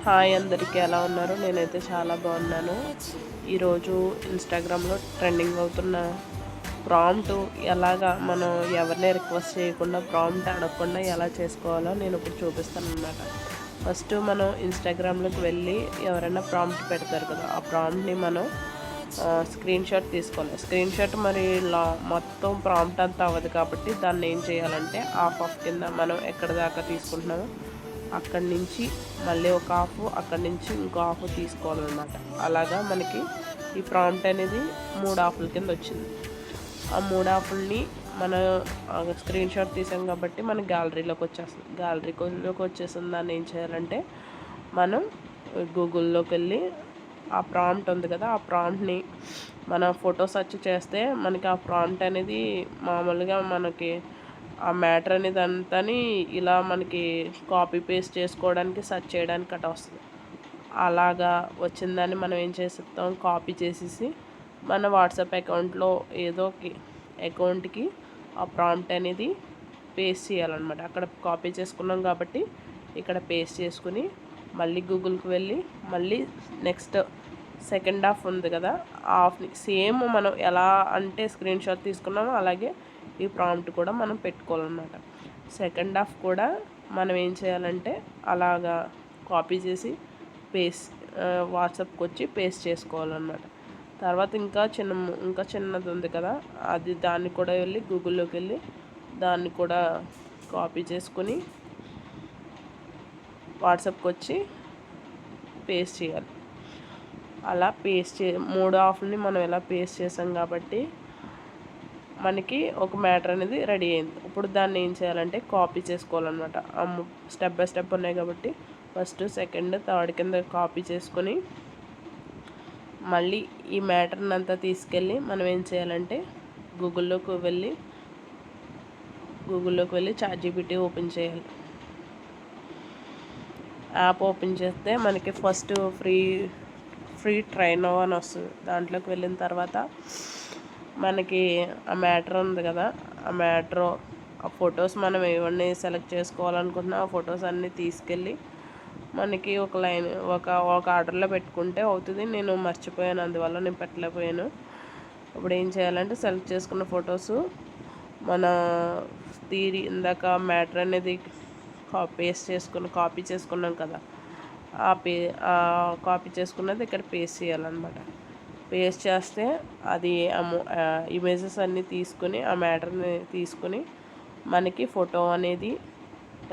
Hi అందరికీ ఎలా ఉన్నారు? నేనైతే చాలా బాగున్నాను. ఈరోజు ఇన్స్టాగ్రామ్లో ట్రెండింగ్ అవుతున్న ప్రాంప్ట్ ఎలాగా మనం ఎవరిని రిక్వెస్ట్ చేయకుండా ప్రాంప్ట్ అడగకుండా ఎలా చేసుకోవాలో నేను ఇప్పుడు చూపిస్తాను అనమాట. ఫస్ట్ మనం ఇన్స్టాగ్రామ్లోకి వెళ్ళి ఎవరైనా ప్రాంప్ట్ పెడతారు కదా, ఆ ప్రాంప్ట్ని మనం స్క్రీన్ షాట్ తీసుకోవాలి. స్క్రీన్ షాట్ మరి మొత్తం ప్రాంప్ట్ అంతా అవ్వదు కాబట్టి దాన్ని ఏం చేయాలంటే ఆఫ్ కింద మనం ఎక్కడ దాకా తీసుకుంటున్నామో అక్కడి నుంచి మళ్ళీ ఒక హాఫ్, అక్కడి నుంచి ఇంకో హాఫ్ తీసుకోవాలన్నమాట. అలాగా మనకి ఈ ప్రాంప్ట్ అనేది 3 హాఫ్ల కింద వచ్చింది. ఆ 3 హాఫ్లని మన స్క్రీన్ షాట్ తీసాం కాబట్టి మన గ్యాలరీలోకి వచ్చేస్తుంది. గ్యాలరీలోకి వచ్చేసిన దాన్ని ఏం చేయాలంటే మనం గూగుల్లోకి వెళ్ళి ఆ ప్రాంప్ట్ ఉంది కదా, ఆ ప్రాంప్ట్ని మన ఫోటో సెర్చ్ చేస్తే మనకి ఆ ప్రాంప్ట్ అనేది మామూలుగా మనకి ఆ మ్యాటర్ అనేది అంతని ఇలా మనకి కాపీ పేస్ట్ చేసుకోవడానికి సెర్చ్ చేయడానికి అట్లా వస్తుంది. అలాగా వచ్చిందని మనం ఏం చేస్తాం, కాపీ చేసేసి మన వాట్సాప్ అకౌంట్లో ఏదో అకౌంట్కి ఆ ప్రాంప్ట్ అనేది పేస్ట్ చేయాలన్నమాట. అక్కడ కాపీ చేసుకున్నాం కాబట్టి ఇక్కడ పేస్ట్ చేసుకుని మళ్ళీ గూగుల్కి వెళ్ళి మళ్ళీ నెక్స్ట్ సెకండ్ హాఫ్ ఉంది కదా, ఆ హాఫ్ని సేమ్ మనం ఎలా అంటే స్క్రీన్ షాట్ తీసుకున్నామో అలాగే ఈ ప్రాంప్ట్ కూడా మనం పెట్టుకోవాలన్నమాట. సెకండ్ హాఫ్ కూడా మనం ఏం చేయాలంటే అలాగా కాపీ చేసి పేస్ట్ వాట్సాప్కి వచ్చి పేస్ట్ చేసుకోవాలన్నమాట. తర్వాత ఇంకా చిన్నది ఉంది కదా, దాన్ని కూడా వెళ్ళి గూగుల్లోకి వెళ్ళి దాన్ని కూడా కాపీ చేసుకొని వాట్సాప్కి వచ్చి పేస్ట్ చేయాలి. అలా పేస్ట్ 3 హాఫ్ని మనం ఎలా పేస్ట్ చేసాం కాబట్టి మనకి ఒక మ్యాటర్ అనేది రెడీ అయింది. ఇప్పుడు దాన్ని ఏం చేయాలంటే కాపీ చేసుకోవాలన్నమాట. స్టెప్ బై స్టెప్ ఉన్నాయి కాబట్టి ఫస్ట్, సెకండ్, థర్డ్ కింద కాపీ చేసుకొని మళ్ళీ ఈ మ్యాటర్ని అంతా తీసుకెళ్ళి మనం ఏం చేయాలంటే గూగుల్లోకి వెళ్ళి చాట్‌జీపీటీ ఓపెన్ చేయాలి. యాప్ ఓపెన్ చేస్తే మనకి ఫస్ట్ ఫ్రీ ట్రైనో అని వస్తుంది. దాంట్లోకి వెళ్ళిన తర్వాత మనకి ఆ మ్యాటర్ ఉంది కదా, ఆ ఫొటోస్ మనం ఏవన్నీ సెలెక్ట్ చేసుకోవాలనుకుంటున్నా ఆ ఫొటోస్ అన్నీ తీసుకెళ్ళి మనకి ఒక ఆర్డర్లో పెట్టుకుంటే అవుతుంది. నేను మర్చిపోయాను, అందువల్ల నేను పెట్టలేకపోయాను. ఇప్పుడు ఏం చేయాలంటే సెలెక్ట్ చేసుకున్న ఫొటోస్ మన ఇందాక మ్యాటర్ అనేది కాపీ చేసుకున్నాం కదా, కాపీ చేసుకున్నది ఇక్కడ పేస్ట్ చేయాలన్నమాట. పేస్ట్ చేస్తే అది ఇమేజెస్ అన్నీ తీసుకుని ఆ మ్యాటర్ని తీసుకుని మనకి ఫోటో అనేది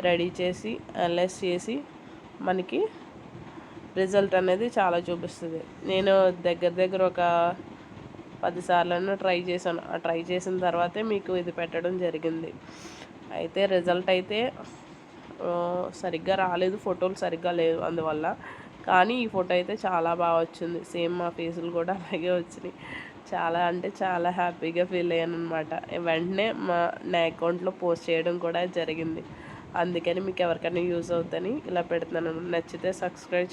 రెడీ చేసి అనలైజ్ చేసి మనకి రిజల్ట్ అనేది చాలా చూపిస్తుంది. నేను దగ్గర ఒక 10 సార్లు ట్రై చేశాను. ఆ ట్రై చేసిన తర్వాతే మీకు ఇది పెట్టడం జరిగింది. అయితే రిజల్ట్ అయితే సరిగ్గా రాలేదు, ఫోటోలు సరిగ్గా లేవు అందువల్ల. కానీ ఈ ఫోటో అయితే చాలా బాగా వచ్చింది. సేమ్ మా ఫేసులు కూడా అలాగే వచ్చినాయి. చాలా అంటే చాలా హ్యాపీగా ఫీల్ అయ్యాను అనమాట. వెంటనే నా అకౌంట్లో పోస్ట్ చేయడం కూడా జరిగింది. అందుకని మీకు ఎవరికైనా యూజ్ అవుతుందని ఇలా పెడుతున్నాను. నచ్చితే సబ్స్క్రైబ్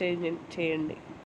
చేయండి.